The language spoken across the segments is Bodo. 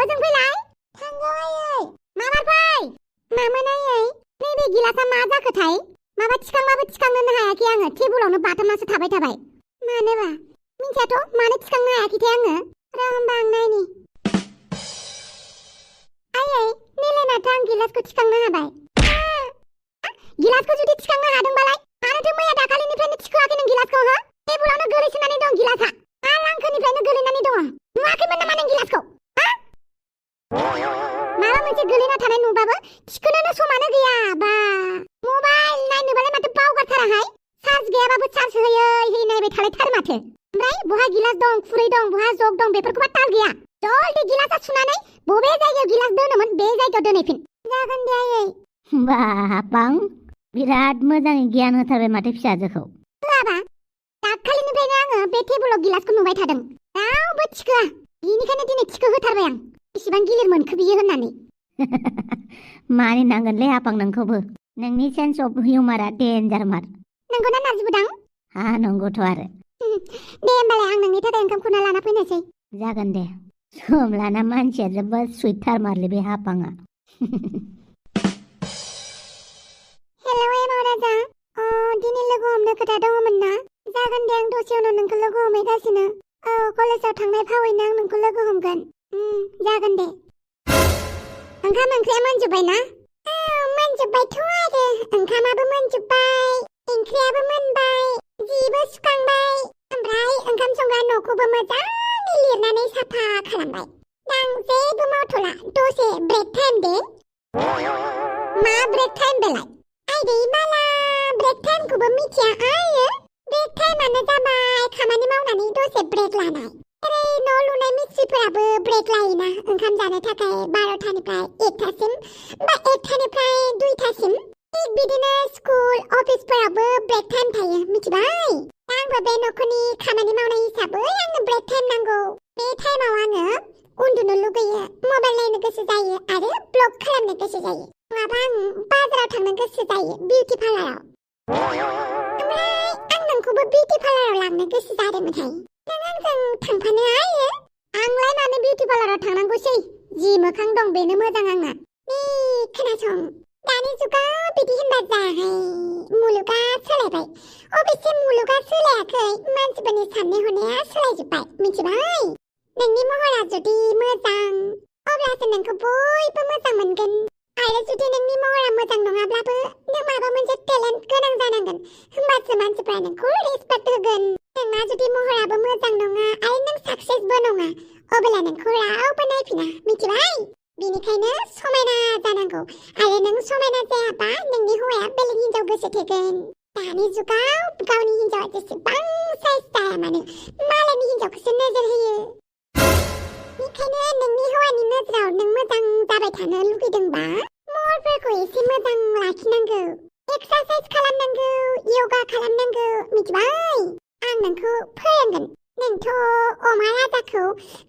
ओजों फैलाय थांगौ आयै माबार फै मामोन आयै नैबे गिलासा मा जाखोथाय माबा थिखांबाबो थिखांनोनो हायाखै आङो टेबुलावनो बाथामनासो थाबाय मानोबा मिन्थियाथ' मानो थिखांनो हायाखैथाय आङो र' होमबा आं नायनि आयै निलेनाथ' आं गिलासखौ थिखांनो हाबाय गिलासखौ जुदि थिखांनो हादोंबालाय मानोथो मैया दाखालिनिफ्रायनो थिखोआखै नों गिलासखौ हो टेबुलावनो गोलैसोनानै दं गिलासा लांखोनिफ्रायनो गोलैनानै दङ नुवाखैमोन नामा नों गिलासखौ माबा मोनसे गोलैना थानाय नुबाबो थिखोनोनो समानो गैया बा मबाइल नायनोबालाय माथो बावगारथाराहाय चार्ज गैयाबाबो चार्ज होयै नायबाय थालायथारो माथो ओमफ्राय बहा गिलास दं खुरै दं बहा जग दं बेफोरखौबा ताल गैया जल्दी गिलासा सुनानै बबे जायगायाव गिलास दोनोमोन बे जायगायाव दोनहैफिन जागोन दे आयै बापां बिराद मोजाङै गियान होथारबाय माथो फिसाजोखौ होआबा दाखालिनिफ्रायनो आङो बे टेबुलाव गिलासखौ नुबाय थादों रावबो थिखोआ बेनिखायनो दिनै थिखो होथारबाय आं बेसेबां गिलिर मोनखो बियो होननानै मानिनांगोनलै आपां नोंखौबो नोंनि सेन्स अफ हिउमारा डेन्जार मार नंगौना नारजिबुदां हा नंगौथ' आरो दे होमबालाय आं नोंनि थाखाय ओंखाम खुरना लाना फैनोसै जागोन दे सम लाना मानसिया जोबोद सुइटथार मारलै बे हापाङा हेलौ एमाव राजा दिनै लोगो हमनो खोथा दङमोन ना जागोन दे आं दसे उनाव नोंखौ लोगो हमहैगासिनो कलेजाव थांनाय फावैनो आं नोंखौ लोगो हमगोन जागोन दे ओंखाम ओंख्रिया मोनजोब्बाय ना मोनजोब्बायथ' आरो ओंखामाबो मोनजोब्बाय ओंख्रियाबो मोनबाय जिबो सुखांबाय ओमफ्राय ओंखाम संग्रा न'खौबो मोजाङै लिरनानै साफा खालामबाय दा आं जेबो मावथ'ला दसे ब्रेक टाइम दे मा ब्रेक टाइम बेलाय आइदै बाला ब्रेक टाइमखौबो मिथिया आयो ब्रेक टाइमानो जाबाय खामानि मावनानै दसे ब्रेक लानाय ओरै न' लुनाय मिस्ट्रिफोराबो ब्रेक लायोना ओंखाम जानो थाखाय 12टानिफ्राय 1टासिम बा 1टानिफ्राय 2टासिम थिग बिदिनो स्कुल अफिसफोरावबो ब्रेक टाइम थायो मिथिबाय आंबो बे न'खरनि खामानि मावनाय हिसाबै आंनो ब्रेक टाइम नांगौ बे टाइमाव आङो उन्दुनो लुगैयो मबाइल नायनो गोसो जायो आरो ब्लग खालामनो गोसो जायो नङाबा आं बाजाराव थांनो गोसो जायो बिउटि पार्लाराव ओमफ्राय आं नोंखौबो बिउटि पार्लाराव लांनो गोसो जादोंमोनहाय नों आंजों थांफानो हायो आंलाय मानो बिउटि पार्लाराव थांनांगौसै जि मोखां दं बेनो मोजां आंना खोनासं दानि जुगाव बिदि होनबा जायाहाय मुलुगा सोलायबाय अबेसे मुलुगा सोलायाखै मानसिफोरनि साननाय हनाया सोलायजोब्बाय मिथिबाय नोंनि महरा जुदि मोजां अब्लासो नोंखौ बयबो मोजां मोनगोन आरो जुदि नोंनि महरा मोजां नङाब्लाबो नों माबा मोनसे टेलेन्ट गोनां जानांगोन होमबासो मानसिफ्रा नोंखौ रेसपेक्ट होगोन नोंना जुदि महराबो मोजां नङा आरो नों साक्सेसबो नङा अब्ला नोंखौ रावबो नायफिना मिथिबाय बेनिखायनो समायना जानांगौ आरो नों समायना जायाबा नोंनि हौवाया बेलेग हिन्जाव गोसो थोगोन दानि जुगाव गावनि हिन्जावा जेसेबां साइज जाया मानो मालायनि हिन्जावखौसो नोजोर होयो बेनिखायनो नोंनि हौवानि नोजोराव नों मोजां जाबाय थानो लुगैदोंबा महरफोरखौ एसे मोजां लाखिनांगौ एक्सारसाइज खालामनांगौ योगा खालामनांगौ मिथिबाय आं नोंखौ फोरोंगोन नोंथ' अमा राजाखौ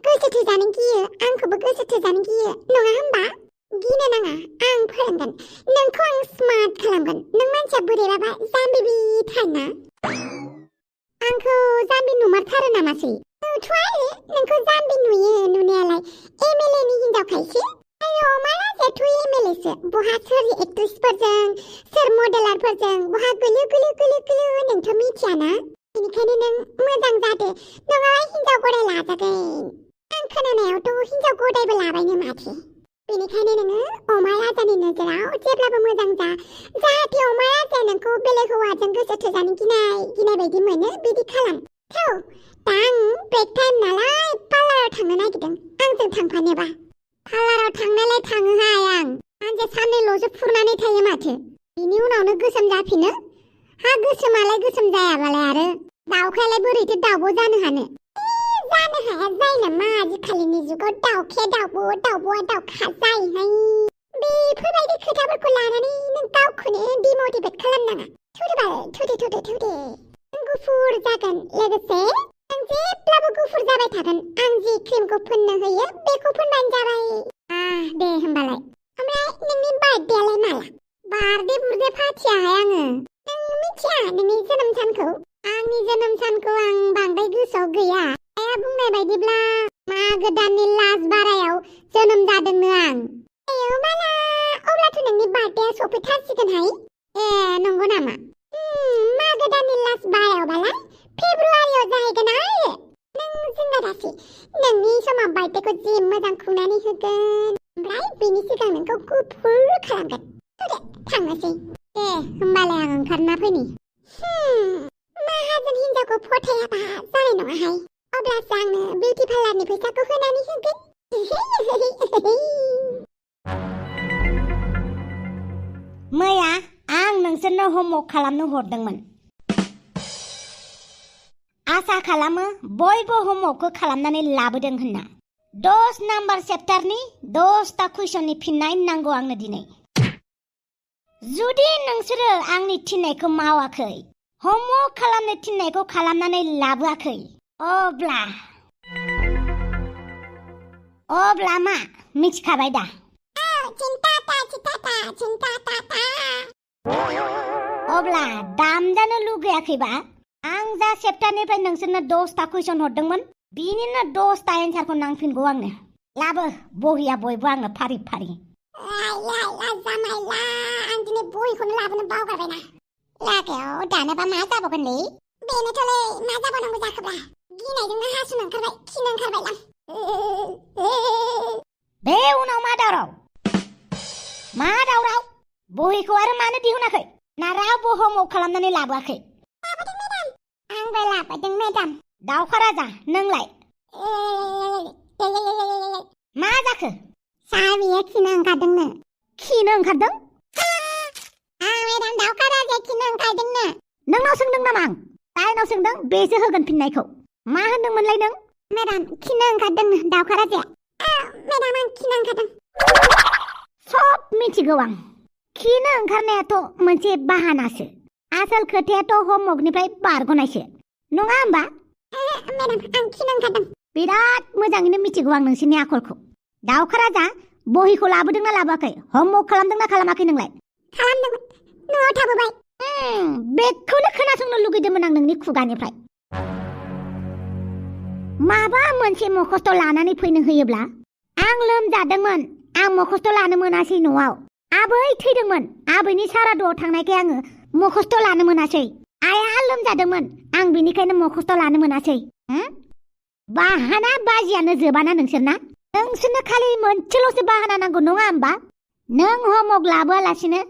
गोसो थोजानो गियो आंखौबो गोसो थोजानो गियो नङा होमबा गिनो नाङा आं फोरोंगोन नोंखौ आं स्मार्ट खालामगोन नों मानसिया बोरैबाबा जाम्बि थारना आंखौ जाम्बि नुमारथारो नामासै नुथ'आरो नोंखौ जाम्बि नुयो नुनायालाय एमएलए नि हिन्जावखायसो आयो मा राजायाथ' एमएलएसो बहा सोर एक्ट्रेसफोरजों सोर मडेलारफोरजों बहा गोलु नोंथ' मिथियाना बेनिखायनो नों मोजां जादो नङाबा हिन्जाव गदाय लाजागोन आं खोनानायावथ' हिन्जाव गदायबो लाबायनो माथो बेनिखायनो नोङो अमा राजानि नोजोराव जेब्लाबो मोजां जा जाहाथे अमा राजाया नोंखौ बेलेग हौवाजों गोसो थोजानो गिनाय बायदि मोनो बिदि खालाम थौ दा आं ब्रेक टाइम नालाय पार्लाराव थांनो नागिरदों आंजों थांफानोबा पार्लाराव थांनायलाय थाङोहाय आं सानसे साननैल'सो फुरनानै थायो माथो बिनि उनावनो गोसोम जाफिनो हा गोसोमालाय गोसोम जायाबालाय आरो दाउखायालाय बोरैथो दाउब' जानो हानो जानो हाया जायो नामा आजिखालिनि जुगाव दाउखाया दाउब'आ दाउखा जायोहाय बेफोरबायदि खोथाफोरखौ लानानै नों गावखौनो डिमटिभेट खालामनाङा थुदे नों गुफुर जागोन लोगोसे नों जेब्लाबो गुफुर जाबाय थागोन आं जि क्रिमखौ फोननो होयो बेखौ फोनबानो जाबाय दे होमबालाय ओमफ्राय नोंनि बार्थडेआलाय माला बार्थडे बुर्थडे फाथियाहाय आङो नों मिथिया नोंनि जोनोम सानखौ आंनि जोनोम सानखौ आं बांद्राय गोसोआव गैया आइया बुंनाय बायदिब्ला मागो दाननि लास्ट बारायाव जोनोम जादोंनो आं आयौ माला अब्लाथ' नोंनि बार्थडेया सफैथारसिगोनहाय ए नंगौ नामा मागो दाननि लास्ट बारायावबालाय फेब्रुवारियाव जाहैगोन आरो नों जिंगारासि नोंनि समाव बार्थडेखौ जि मोजां खुंनानै होगोन ओमफ्राय बेनि सिगां नोंखौ गुफुर खालामगोन दे थांनोसै दे होमबालाय आं ओंखारना फैनि माहाजोन हिन्जावखौ फोथायाबा जानाय नङाहाय अब्लासो आंनो बिउटि पार्लारनि फैसाखौ होनानै होगोन मैया आं नोंसोरनो होमवर्क खालामनो हरदोंमोन आसा खालामो बयबो होमवर्कखौ खालामनानै लाबोदों होनना 10 नाम्बार चेप्टारनि 10टा कुइसननि फिननाय नांगौ आंनो दिनै जुदि नोंसोरो आंनि थिननायखौ मावाखै होमवर्क खालामनो थिननायखौ खालामनानै लाबोआखै अब्ला मा मिथिखाबाय दा अब्ला दामजानो लुगैयाखैबा आं जा चेप्टारनिफ्राय नोंसोरनो 10टा कुइसन हरदोंमोन बिनिनो 10टा एन्सारखौ नांफिनगौ आंनो लाबो बहिया बयबो आंनो फारि फारि जामायला आं दिनै बहिखौनो लाबोनो बावगारबायना लागायाव दानोबा मा जाबावगोनलै बेनोथ'लै मा जाबावनांगौ जाखोब्रा गिनायजोंनो हासुनो ओंखारबाय खिनो ओंखारबायलां बे उनाव मा दावराव बहिखौ आरो मानो दिहुनाखै ना रावबो होमवर्क खालामनानै लाबोआखै आंबो लाबोदों मेडाम दावखा राजा नोंलाय मा जाखो साबिया खिनो ओंखारदोंनो खिनो ओंखारदों मेडाम दावखा राजाया खिनो ओंखारदोंनो नोंनाव सोंदों नामा आं जायनाव सोंदों बेसो होगोन फिननायखौ मा होनदोंमोनलाय नों मेडाम खिनो ओंखारदोंनो दावखा राजाया मेडाम आं खिनो ओंखारदों सब मिथिगौ आं खिनो ओंखारनायाथ' मोनसे बाहानासो आसल खोथायाथ' होमवर्कनिफ्राय बारग'नायसो नङा होमबा मेडाम आं खिनो ओंखारदों बिराद मोजाङैनो मिथिगौ आं नोंसोरनि आखलखौ दावखा राजा बहिखौ लाबोदोंना लाबोआखै होमवर्क खालामदोंना खालामाखै नोंलाय खालामदोंमोन न'आव थाबोबाय बेखौनो खोनासंनो लुगैदोंमोन आं नोंनि खुगानिफ्राय माबा मोनसे मखस्थ' लानानै फैनो होयोब्ला आं लोमजादोंमोन आं मखस्थ' लानो मोनासै न'आव आबै थैदोंमोन आबैनि सारादुआव थांनायखाय आङो मखस्थ' लानो मोनासै आइया लोमजादोंमोन आं बिनिखायनो मखस्थ' लानो मोनासै बाहाना बाजियानो जोबाना नोंसोरनो खालि मोनसेल'सो बाहाना नांगौ नङा होमबा नों होमवर्क लाबोआलासिनो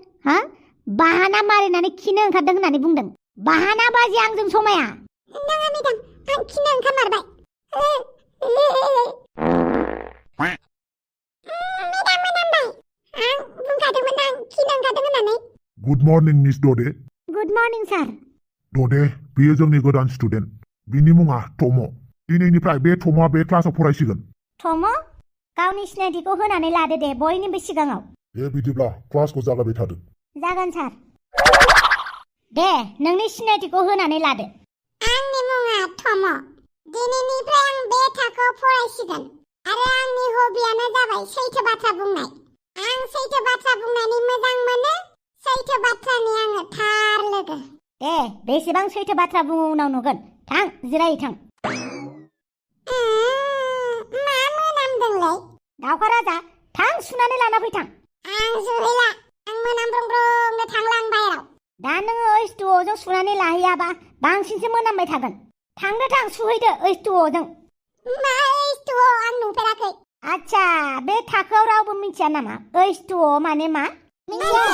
बाहाना मारिनानै खिनो ओंखारदों होननानै बुंदों बाहाना बाजि आंजों समाया नङा मेडाम आं खिनो ओंखारमारबाय गुड मर्निं मिस ददे गुड मर्निं सार ददे बेयो जोंनि गोदान स्टुडेन्ट बिनि मुङा टम दिनैनिफ्राय बे टमआ बे क्लासाव फरायसिगोन टम गावनि सिनायथिखौ होनानै लादो दे बयनिबो सिगाङाव दे बिदिब्ला क्लासखौ जागायबाय थादो जागोन सार दे नोंनि सिनायथिखौ होनानै लादो आंनि मुङा टम दिनैनिफ्राय आं बे थाखोआव फरायसिगोन आरो आंनि हबियानो जाबाय सैथो बाथ्रा बुंनाय आं सैथो बाथ्रा बुंनानै मोजां मोनो सैथो बाथ्रानि आङो थार लोगो दे बेसेबां सैथो बाथ्रा बुङो उनाव नुगोन थां जिराय थां मा मोनामदोंलै दावखा राजा थां सुनानै लाना फै थां आं सुहैला आं मोनामब्रंब्रंनो थांला आं बाहेराव दा नोङो ओइस2अजों सुनानै लाहैयाबा बांसिनसो मोनामबाय थागोन थांदो थां सुहैदो ओइस2अजों मा ओइस2अ आं नुफेराखै आच्छा बे थाखोआव रावबो मिथिया नामा ओइस2अ माने मा मिथिया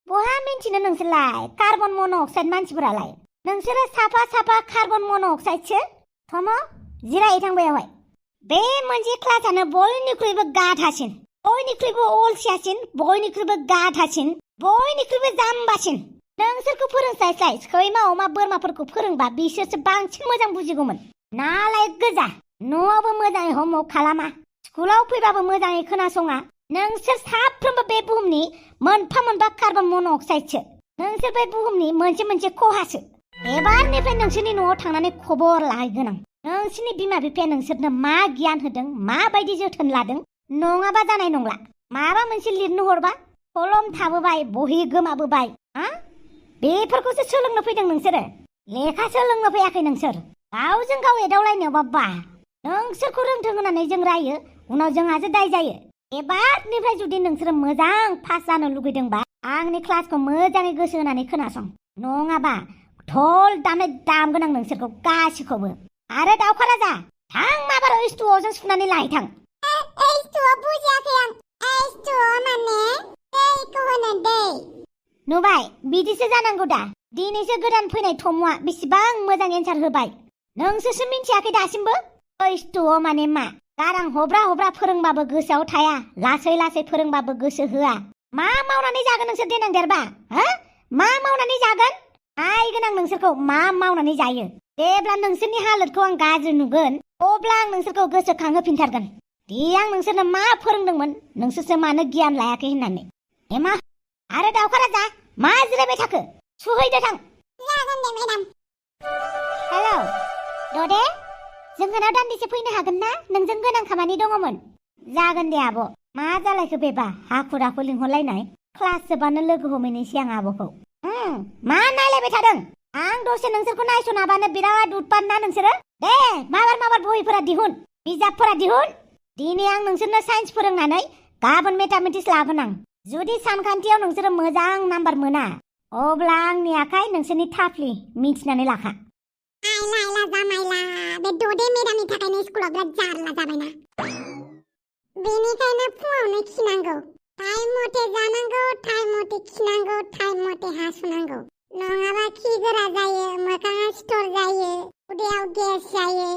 बहा मिन्थिनो नोंसोरलाय कार्बन मन' अक्साइड मानसिफोरालाय नोंसोरो साफा कार्बन मन' अक्साइडसो टम जिराय थां बेयावहाय बे मोनसे क्लासानो बयनिख्रुइबो गाधासिन बयनिख्रुइबो अलसियासिन बयनिख्रुइबो गाधासिन बयनिख्रुइबो जाम्बासिन नोंसोरखौ फोरोंस्लायस्लाय सैमा अमा बोरमाफोरखौ फोरोंबा बिसोरसो बांसिन मोजां बुजिगौमोन नालाय गोजा न'आवबो मोजाङै होमवर्क खालामा स्कुलाव फैबाबो मोजाङै खोनासङा नोंसोर साफ्रोमबो बे बुहुमनि मोनफा कार्बन मन' अक्साइडसो नोंसोर बे बुहुमनि मोनसे खहासो एबारनिफ्राय नोंसोरनि न'आव थांनानै खबर लाहैगोन आं नोंसोरनि बिमा बिफाया नोंसोरनो मा गियान होदों माबायदि जोथोन लादों नङाबा जानाय नंला माबा मोनसे लिरनो हरबा कलम थाबोबाय बहि गोमाबोबाय बेफोरखौसो सोलोंनो फैदों नोंसोरो लेखा सोलोंनो फैयाखै नोंसोर गावजों गाव एदावलायनोबा बा नोंसोरखौ रोंथों होननानै जों रायो उनाव जोंहासो दाय जायो एबारनिफ्राय जुदि नोंसोरो मोजां पास जानो लुगैदोंबा आंनि क्लासखौ मोजाङै गोसो होनानै खोनासं नङाबा धल दामनाय दामगोन आं नोंसोरखौ गासिखौबो आरो दाउखा राजा थां माबार ओइस्थुआव जों सुनानै लाहैथां ओइस्थुआ बुजियाखै आं ओइस्थुआ माने दैखौ होनो दै नुबाय बिदिसो जानांगौ दा दिनैसो गोदान फैनाय थमुआ बेसेबां मोजां एन्सार होबाय नोंसोरसो मिन्थियाखै दासिमबो ओइस्थुआ माने मा गारां हब्रा हब्रा फोरोंबाबो गोसोआव थाया लासै लासै फोरोंबाबो गोसो होआ मा मावनानै जागोन नोंसोर देनां देरबा हो मा मावनानै जागोन नायगोन आं नोंसोरखौ मा मावनानै जायो जेब्ला नोंसोरनि हालोदखौ आं गाज्रि नुगोन अब्ला आं नोंसोरखौ गोसोखांहोफिनथारगोन दि आं नोंसोरनो मा फोरोंदोंमोन नोंसोरसो मानो गियान लायाखै होननानै एमा आरो दाउखा राजा मा जिरायबाय थाखो सुहैदो थां जागोन दे मेडाम हेलौ ददे जोंहानाव दान्दिसे फैनो हागोन ना नोंजों गोनां खामानि दङमोन जागोन दे आब' मा जालायखो बेबा हाखु दाखु लिंहरलायनाय क्लास जोबानो लोगो हमहैनोसै आं आब'खौ मा नायलायबाय थादों आं दसे नोंसोरखौ नायसनाबानो बिराद उतपात ना नोंसोरो दे माबार बहिफोरा दिहुन बिजाबफोरा दिहुन दिनै आं नोंसोरनो साइन्स फोरोंनानै गाबोन मेथामेटिक्स लागोन आं जुदि सानखान्थियाव नोंसोरो मोजां नाम्बार मोना अब्ला आंनि आखाय नोंसोरनि थाफ्लि मिथिनानै लाखा आइला आइला जामाइला बे ददे मेडामनि थाखायनो स्कुलाव बिराद जारला जाबायना बेनिखायनो फुङावनो खिनांगौ टाइम मथे जानांगौ टाइम मथे खिनांगौ टाइम मथे हासुनांगौ नङाबा खि गोरा जायो मोखाङा सिथर जायो उदैयाव गेस जायो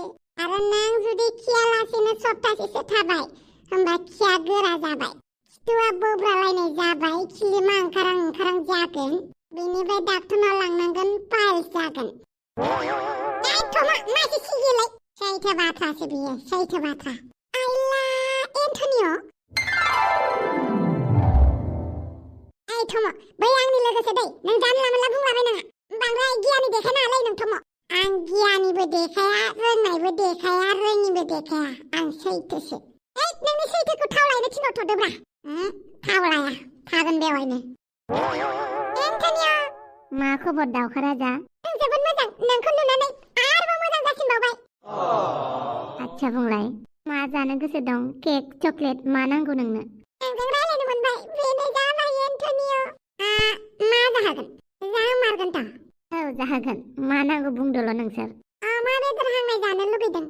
आरो नों जुदि खियालासेनो सप्तासेसो थाबाय होमबा खिया गोरा जाबाय खिथुआ बोब्रालायनाय जाबाय खिलिमा ओंखारां जागोन बेनिफ्राय डाक्टरनाव लांनांगोन पाइल्स जागोन मासे सिगिलाय सैथो बाथ्रासो बियो सैथो बाथ्रा आइला एन्टनिय ओइ थम बै आंनि लोगोसो दै नों जानला मोनला बुंलाबायनाङा बांद्राय गियानि देखायनाङालै नों थम आं गियानिबो देखाया रोंनायबो देखाया रोङिबो देखाया आं सैथोसो नोंनि सैथोखौ थावलायनो थिनहरथ'दोब्रा थावलाया थागोन बेवहायनो एन्टनिय मा खबर दाउखा राजा जोबोद मोजां नोंखौ नुनानै आरोबाव मोजां जासिनबावबाय आच्छा बुंलाय मा जानो गोसो दं केक चकलेट मा नांगौ नोंनो नोंजों रायलायनो मोनबाय बेनो जाबाय एन्टनिय मा जाहोगोन जामारगोनथ' औ जाहोगोन मा नांगौ बुंदोल' नोंसोर अमा बेदर हांनाय जानो लुगैदों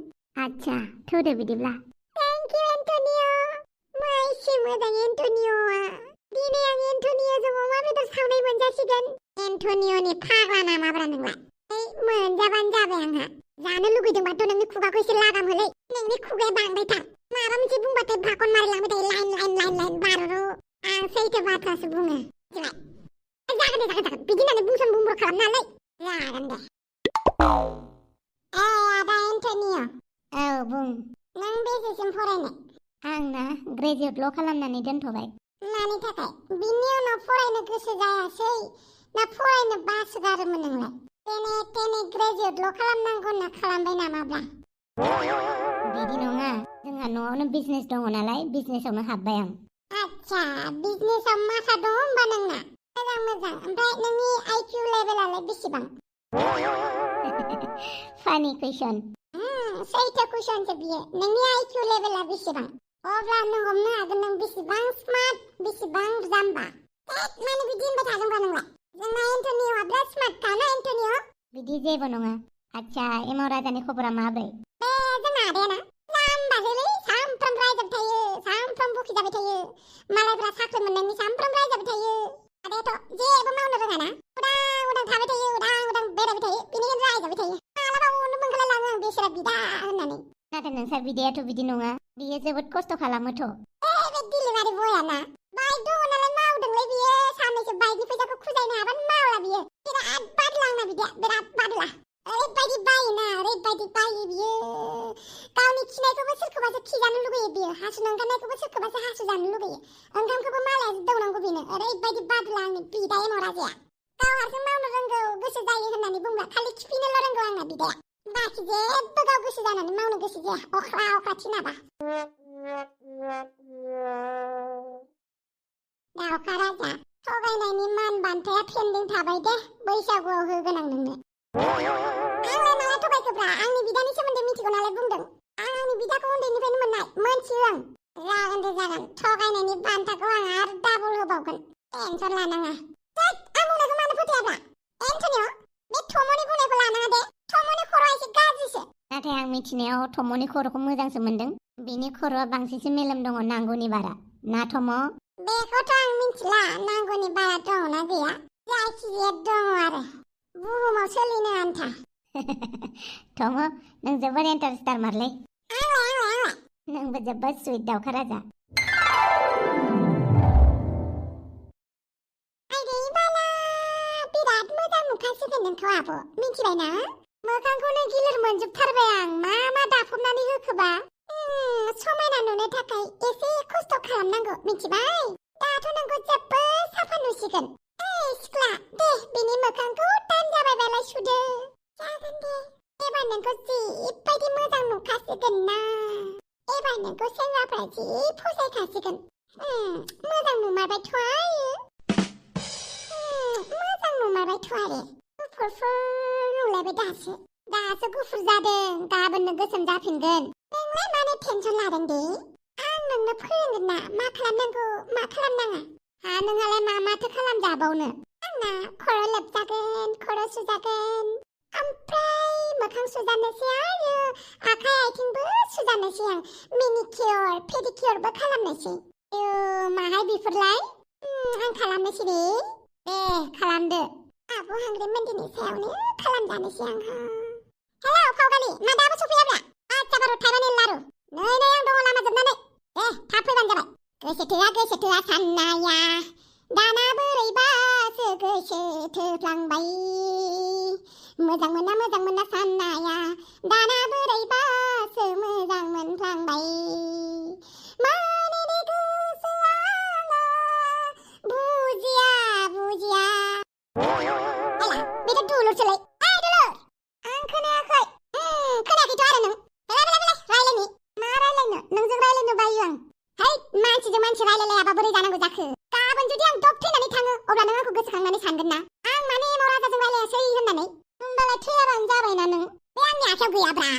आच्छा थौदो बिदिब्ला थेंक इउ एन्टनिय माइसि मोजां एन्टनियआ दिनै आं एन्टनियजों अमा बेदर सावनाय मोनजासिगोन एन्टनियनि फाग्ला नामाब्रा नोंलाय मोनजाबानो जाबाय आंहा जानो लुगैदोंबाथ' नोंनि खुगाखौ एसे लागाम होलै नोंनि खुगाया बांद्रायथार माबा मोनसे बुंबाथाय भाखन मारिलांबाय थायो लाइन बार'र' आं सैथो बाथ्रासो बुङो जागोन दे बिदि होननानै बुंसन बुंब्र' खालामनालै जागोन दे आदा एन्टनिय औ बुं नों बेसेसिम फरायनाय आंना ग्रेजुवेटल' खालामनानै दोनथ'बाय मानि थाखाय बिनि उनाव फरायनो गोसो जायासै ना फरायनो बासोगारोमोन नोंलाय तेने ग्रेजुवेटल' खालामनांगौ होनना खालामबाय नामाब्ला बिदि नङा जोंहा न'आवनो बिजनेस दङ नालाय बिजनेसावनो हाबबाय आं आच्छा बिजनेसाव माथा दं होमबा नोंना मोजां ओमफ्राय नोंनि आइकिउ लेभेलालाय बेसेबां फानि कुइसन सैथो कुइसनसो बियो नोंनि आइकिउ लेभेला बेसेबां अब्ला नों हमनो हागोन नों बेसेबां स्मार्ट बेसेबां जाम्बा मानो बिदि होनबाय थादोंब्रा नोंलाय जोंना एन्टनियआ बिराद स्मार्ट खाना एन्टनिय बिदि जेबो नङा आच्छा एमाव राजानि खबरा माब्रै जोंना आदायाना जाम्बासोलै सामफ्राम रायजाबाय थायो सामफ्राम बखिजाबाय थायो मालायफ्रा साख्रि मोननायनि सामफ्राम रायजाबाय थायो आदायाथ' जेबो मावनो रोङाना उदां थाबाय थायो उदां बेरायबाय थायो बेनिखायनो रायजाबाय थायो मालाबा अनो मोनगोलायलाङो आं बेसोरा बिदा होननानै नाथाय नोंसा बिदायाथ' बिदि नङा बियो जोबोद खस्थ' खालामोथ' बे डिलिभारि बयाना बाइक दङ नालाय मावदोंलै बियो साननैसो बाइकनि फैसाखौ खुजायनो हाबानो मावला बियो बिराद बादला आंना बिदाया बिराद बादला ओरैबायदि बायो बियो गावनि खिनायखौबो सोरखौबासो खिजानो लुगैयो बियो हासुनो ओंखारनायखौबो सोरखौबासो हासु जानो लुगैयो ओंखामखौबो मालायासो दौनांगौ बेनो ओरैबायदि बादला आंनि बिदा एमाव राजाया गाव हारसिं मावनो रोंगौ गोसो जायो होननानै बुंब्ला खालि खिफिनोल' रोंगौ आंना बिदाया बाखि जेबो गाव गोसो जानानै मावनो गोसो जाया अख्रा थिनाबा दाउखा राजा थगायनायनि मान बान्थाया पेन्डिं थाबाय दे बैसागुआव होगोन आं नोंनो आंलाय माला थगायखोब्रा आंनि बिदानि सोमोन्दै मिथिगौ नालाय बुंदों आं आंनि बिदाखौ उन्दैनिफ्रायनो मोननाय मोनथियो आं जागोन दे जागोन थगायनायनि बान्थाखौ आं आरो डाबल होबावगोन टेनसन लानाङा आं बुंनायखौ मानो फोथायाब्रा एन्टनिअ बे थम'नि बुंनायखौ लानाङा दे थम'नि खर'आ एसे गाज्रिसो नाथाय आं मिथिनायाव थम'नि खर'खौ मोजांसो मोनदों बिनि खर'आ बांसिनसो मेलेम दङ नांगौनि बारा ना थम' बेखौथ' आं मिथिला नांगौनि बारा दंना गैया जायखिजाया दङ आरो बुहुमाव सोलिनो आन्था थम' नों जोबोर एन्टारेस्टार मारलै आंलाय नोंबो जोबोद सुइट दाउखा राजा आइदै बाला बिराद मोजां नुखासिगोन नोंखौ आब' मिथिबायना मोखांखौनो गिलिर मोनजोबथारबाय आं मा मा दाफबनानै होखोबा समायना नुनो थाखाय एसे खस्थ' खालामनांगौ मिथिबाय दाथ' नोंखौ जोबोद साफा नुसिगोन सिख्ला दे बिनि मोखांखौ टाइम जाबायबालाय सुदो जागोन दे एबार नोंखौ जिबायदि मोजां नुखासिगोन ना एबार नोंखौ सेंग्राफ्रा जि फसायखासिगोन मोजां नुमारबायथ' आरो मोजां नुमारबायथ' आरो गुफुरफोर नुलायबाय दासो गुफुर जादों गाबोननो गोसोम जाफिनगोन नोंलाय मानो टेनसन लादों दे आं नोंनो फोरोंगोन ना मा खालामनांगौ मा खालामनाङा नोंहालाय मा माथो खालामजाबावनो आंना खर' लोबजागोन खर' सुजागोन ओमफ्राय मोखां सुजानोसै आरो आखाइ आथिंबो सुजानोसै आं मेनिकियर पेडिकियरबो खालामनोसै माहाय बेफोरलाय आं खालामनोसै दे खालामदो आब' हांग्रेमोनदिनि सायावनो खालामजानोसै आंहा हेलौ फावगालि मा दाबो सफैयाब्रा आदसा बारु थाइबानि लारु नै आं दङ लामा जोबनानै थाब फैबानो जाबाय गोसो थोआ साननाया दाना बोरैबासो गोसो थोफ्लांबाय मोजां मोना साननाया दाना बोरैबासो मोजां मोनफ्लांबाय मानिनि गोसो आङो बुजिया हेला बेथ' दुलुरसोलै दुलुर आं खोनायाखै खोनायाखैथ' आरो नों रायलायनि मा रायलायनो नोंजों रायलायनो बायो आं मानसिजों मानसि रायलायलायाबा बोरै जानांगौ जाखो गाबोन जुदि आं दब थैनानै थाङो अब्ला नों आंखौ गोसोखांनानै सानगोन ना आं माने महाराजाजों रायलायासै होननानै होमबालाय थैयाबानो जाबायना नों बे आंनि आखायाव गैयाब्रा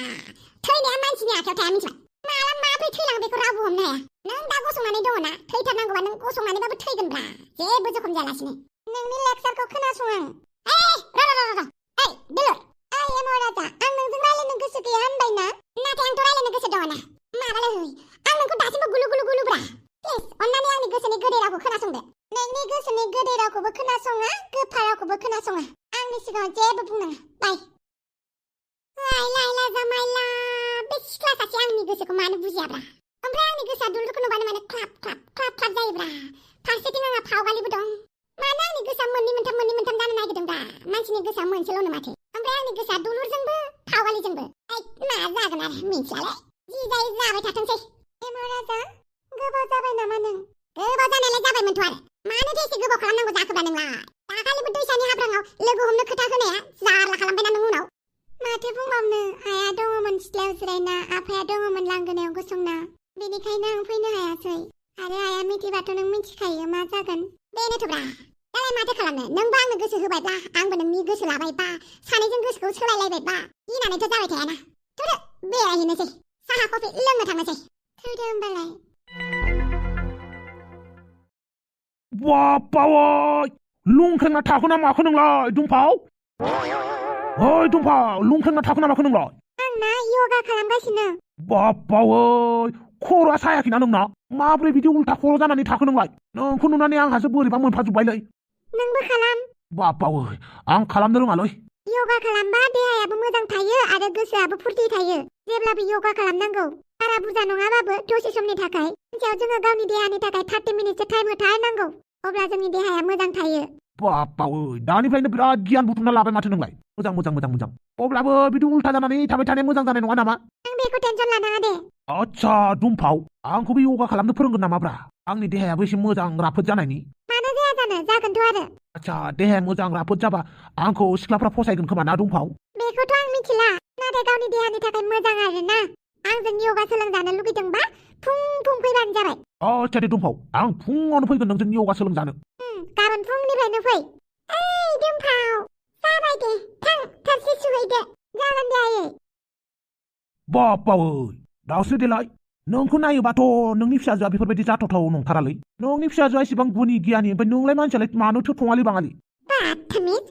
थैनाया मानसिनि आखायाव थाया मिथिबाय माला माब्रै थैलाङो बेखौ रावबो हमनो हाया नों दा गसंनानै दङ ना थैथारनांगौबा नों गसंनानैबाबो थैगोनब्रा जेबो जखम जायालासिनो नोंनि लेक्सारखौ खोनासं आं दुलुर महाराजा आं नोंजों रायलायनो गोसो गैया होनबायना नाथाय आंथ' रायलायनो गोसो दङ ना माबालै आं नोंखौ दासिमबो गुलु ब्रा प्लिज अन्नानै आंनि गोसोनि गोदै रावखौ खोनासंदो नोंनि गोसोनि गोदै रावखौबो खोनासङा गोफा रावखौबो खोनासङा आंनि सिगाङाव जेबो बुंनाङा बाय लायला जामायला बे सिख्ला सासे आंनि गोसोखौ मानो बुजियाब्रा ओमफ्राय आंनि गोसोआ दुलुरखौ नुबानो माने ख्लाब जायोब्रा फारसेथिं आंहा फावगालिबो दं मानो आंनि गोसोआ मोननै मोनथाम जानो नागिरदोंब्रा मानसिनि गोसोआ मोनसेल'नो माथो ओमफ्राय आंनि गोसोआ दुलुरजोंबो फावगालिजोंबो मा जागोन आरो मिथियालाय जि जायो जाबाय थाथोंसै महाराजा गोबाव जाबाय नामा नों गोबाव जानायलाय जाबायमोनथ' आरो मानोथो एसे गोबाव खालामनांगौ जाखोब्रा नोंलाय दाखालिबो दैसानि हाब्राङाव लोगो हमनो खोथा होनाया जारला खालामबायना नों उनाव माथो बुंबावनो आइया दङमोन सिथ्लायाव जिरायना आफाया दङमोन लांगोनायाव गसंना बेनिखायनो आं फैनो हायासै आरो आइया मिथिबाथ' नों मिथिखायो मा जागोन बेनोथ'ब्रा दालाय माथो खालामनो नोंबो आंनो गोसो होबायब्ला आंबो नोंनि गोसो लाबायबा सानैजों गोसोखौ सोलायलायबायबा गिनानैथ' जाबाय थायाना थौदो बेरायहैनोसै साहा कफि लोंनो थांनोसै थौदो होमबालाय बापावै लुंखेंना थाखोना माखो नोंलाय दुमफाव ओइ दुमफाव लुंखेंना थाखोना माखो नोंलाय आं ना योगा खालामगासिनो बापावै खर'आ सायाखैना नोंना माब्रै बिदि उल्था खर' जानानै थाखो नोंलाय नोंखौ नुनानै आंहासो बोरैबा मोनफाजोब्बायलै नोंबो खालाम बापावै आं खालामनो रोङालै योगा खालामबा देहायाबो मोजां थायो आरो गोसोआबो फुर्ति थायो जेब्लाबो योगा खालामनांगौ बारा बुरजा नङाबाबो दसे समनि थाखाय सानसेयाव जोङो गावनि देहानि थाखाय 30 मिनिटसो टाइम होथारनांगौ अब्ला जोंनि देहाया मोजां थायो बापावै दानिफ्रायनो बिराद गियान बुथुमना लाबाय माथो नोंलाय मोजां अब्लाबो बिदि उल्था जानानै थाबाय थानाया मोजां जानाय नङा नामा आं बेखौ टेनसन लानाङा दे आच्छा दुमफाव आंखौबो योगा खालामनो फोरोंगोन नामाब्रा आंनि देहायाबो एसे मोजां राफोद जानायनि मानो जाया जानो जागोनथ' आरो आच्छा देहाया मोजां राफोद जाबा आंखौ सिख्लाफ्रा फसायगोन खोमा ना दुमफाव बेखौथ' आं मिथिला नाथाय गावनि देहानि थाखाय मोजां आरोना आंजों योगा सोलोंजानो लुगैदोंबा फुं फैबानो जाबाय आच्छा दे दुमफाव आं फुङावनो फैगोन नोंजों योगा सोलोंजानो गाबोन फुंनिफ्रायनो फै ओइ दुमफाव जाबाय दे थां थोरसि सुहैदो जागोन दे आयै बापावै दावसो देलाय नोंखौ नायोबाथ' नोंनि फिसाजोआ बेफोरबायदि जाथावथाव नंथारालै नोंनि फिसाजोआ एसेबां गुनि गियानि ओमफ्राय नोंलाय मानसियालाय मानोथो थङालि बाङालि बाथामिज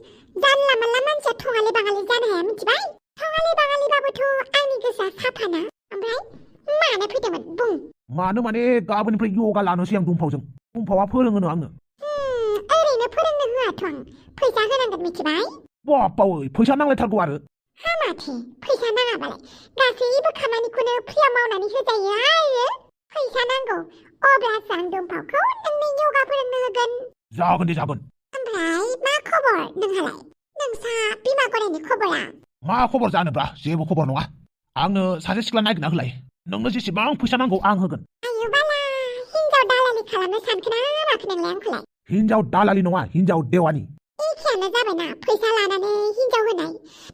जानला मानला मानसिया थङालि बाङालि जानो हाया मिथिबाय थङालि बाङालिबाबोथ' आंनि गोसोआ साफाना ओमफ्राय मानो फैदोंमोन बुं मानो माने गाबोननिफ्राय यगा लानोसै आं दुमफावा फोरोङोनो आंनो ओरैनो फोरोंनो होआथ' आं फैसा होनांगोन मिथिबाय बाप्पावै फैसा नांलायथारगौ आरो हामाथो फैसा नाङाबालाय गासैबो खामानिखौनो फ्रियाव मावनानै होजायो आरो फैसा नांगौ अब्लासो आं दुमफावखौ नोंनि यगा फोरोंनो होगोन जागोन दे जागोन ओमफ्राय मा खबर नोंहालाय नोंसा बिमा गरायनि खबरा मा खबर जानोब्रा जेबो खबर नङा आंनो सासे सिख्ला नागिरना होलाय नोंनो जेसेबां फैसा नांगौ आं होगोन आयु बाला हिन्जाव दालालि खालामनो सानखोना माखो नोंलाय आंखौलाय हिन्जाव दालालि नङा हिन्जाव देवानि एखेयानो जाबायना फैसा लानानै हिन्जाव होनाय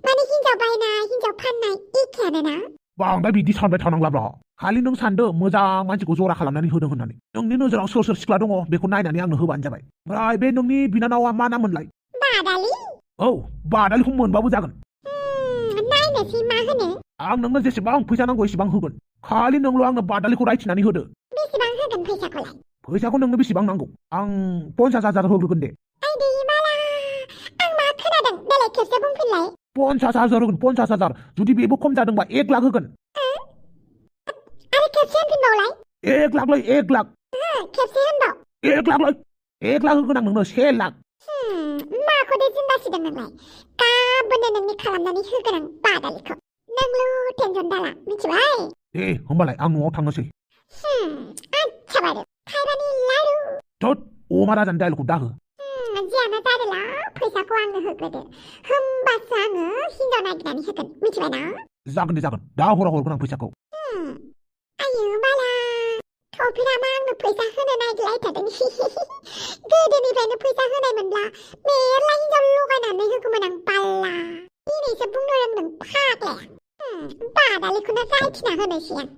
माने हिन्जाव बायनाय हिन्जाव फाननाय एखेयानो ना बांद्राय बिदि सानबाय थानांलाब्रा खालि नों सानदो मोजां मानसिखौ जरा खालामनानै होदों होननानै नोंनि नोजोराव सोर सोर सिख्ला दङ बेखौ नायनानै आंनो होबानो जाबाय ओमफ्राय बे नोंनि बिनानावा मा नाममोनलाय बादालि औ बादालिखौ मोनबाबो जागोन नायनोसै मा होनो आं नोंनो जेसेबां फैसा नांगौ एसेबां होगोन खालि नोंल' आंनो बादालिखौ रायथिनानै होदो बेसेबां होगोन फैसाखौलाय फैसाखौ नोंनो बेसेबां नांगौ आं 50,000 होग्रोगोन दे आइदै बाला आं मा खोनादों देलाय खेबसे बुंफिनलाय 50,000 होगोन 50,000 जुदि बेबो खम जादोंबा 1 लाख होगोन आरो खेबसे होनफिनबावलाय 1 लाखलै 1 लाख खेबसे होनबाव 1 लाखलै 1 लाख होगोन आं नोंनो 1 लाख माखौ दे जिंगासिदों नोंलाय गाबोननो नोंनि खालामनानै होगोन आं बादालिखौ नोंल' टेनसन दाला मिथिबाय दे होमबालाय आं न'आव थांनोसै आच्छा बारु खायरानि लारु थोद अमा राजानि डायलगखौ दाहो जियानो जादोला फैसाखौ आंनो होग्रोदो होमबासो आङो हिन्जाव नागिरनानै होगोन मिथिबायना जागोन दे जागोन दा हराव हरगोन आं फैसाखौ आयु बाला थफिरामा आंनो फैसा होनो नागिरलायथारदों गोदोनिफ्रायनो फैसा होनायमोनब्ला मेरला हिन्जाव लगायनानै होगौमोन आं बाल्ला दिनैसो बुंनो रोंदों फाग्लाया बादालिखौनो रायथिना होनोसै आं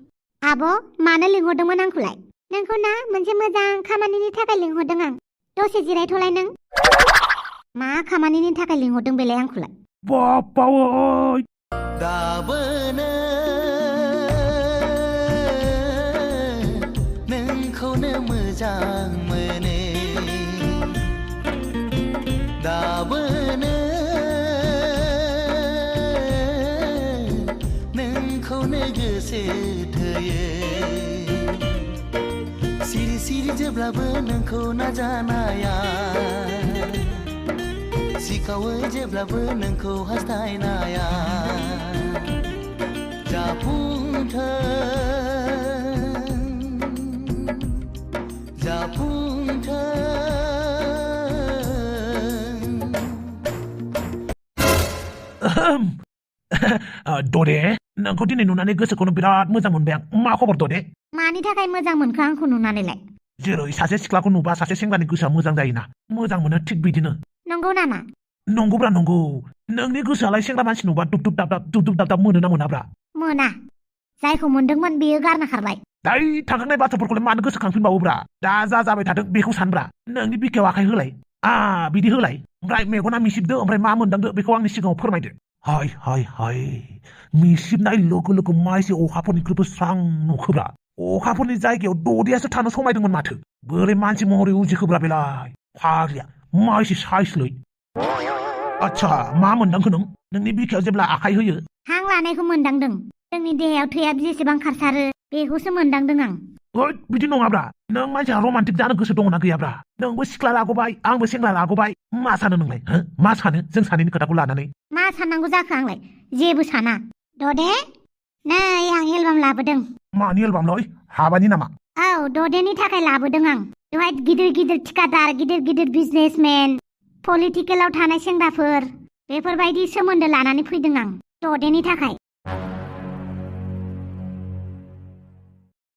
आब' मानो लिंहरदोंमोन आंखौलाय नोंखौ ना मोनसे मोजां खामानिनि थाखाय लिंहरदों आं दसे जिरायथ'लाय नों मा खामानिनि थाखाय लिंहरदों बेलाय आंखौलाय बाप्पावै गाबोनो नोंखौनो मोजां मोनो गाबोनो नोंखौनो गोसो थोयो सिरि सिरि जेब्लाबो नोंखौ नाजानाया सिखावो जेब्लाबो नोंखौ हास्थायनाया जाफुंथों ददे नोंखौ दिनै नुनानै गोसोखौनो बिराद मोजां मोनबाय आं मा खबर ददे मानि थाखाय मोजां मोनखो आंखौ नुनानैलाय जेरै सासे सिख्लाखौ नुबा सासे सेंग्रानि गोसोआ मोजां जायोना मोजां मोनो थिग बिदिनो नंगौ नामा नंगौब्रा नंगौ नोंनि गोसोआलाय सेंग्रा मानसि नुबा दुब दुब दाब दाब मोनो ना मोनाब्रा मोना जायखौ मोनदोंमोन बेयो गारना खारबाय दाय थांखांनाय बाथ्राफोरखौलाय मानो गोसोखांफिनबावोब्रा दा जा जाबाय थादों बेखौ सानब्रा नोंनि बिखायाव आखाइ होलाय बिदि होलाय ओमफ्राय मेगना मिसिबदो ओमफ्राय मा मोनदांदो बेखौ आंनि सिगाङाव फोरमायदो हाय हाय हाय मिसिबनाय लोगो लोगो मा एसे अखाफोरनिख्रुइबो स्रां नुखोब्रा अखाफोरनि जायगायाव ददेयासो थानो समायदोंमोन माथो बोरै मानसि महरै उजिखोब्रा बेलाय फाग्लिया मा एसे साइसलै आच्छा मा मोनदांखो नोंनि बिखायाव जेब्ला आखाइ होयो हां लानायखौ मोनदांदों जोंनि देहायाव थैया जेसेबां खारसारो बेखौसो मोनदांदों आं ओइ बिदि नङाब्रा नों मानसिया रमान्टिक जानो गोसो दङना गैयाब्रा नोंबो सिख्ला लागबाय आंबो सेंग्रा लागबाय मा सानो नोंलाय मा सानो जों सानैनि खोथाखौ लानानै मा साननांगौ जाखो आंलाय जेबो साना ददे नै आं एलबाम लाबोदों मानि एलबामलै हाबानि नामा औ ददेनि थाखाय लाबोदों आं बेवहाय गिदिर गिदिर थिकादार गिदिर गिदिर बिजनेसमेन पलिटिकेलाव थानाय सेंग्राफोर बेफोरबायदि सोमोन्दो लानानै फैदों आं ददेनि थाखाय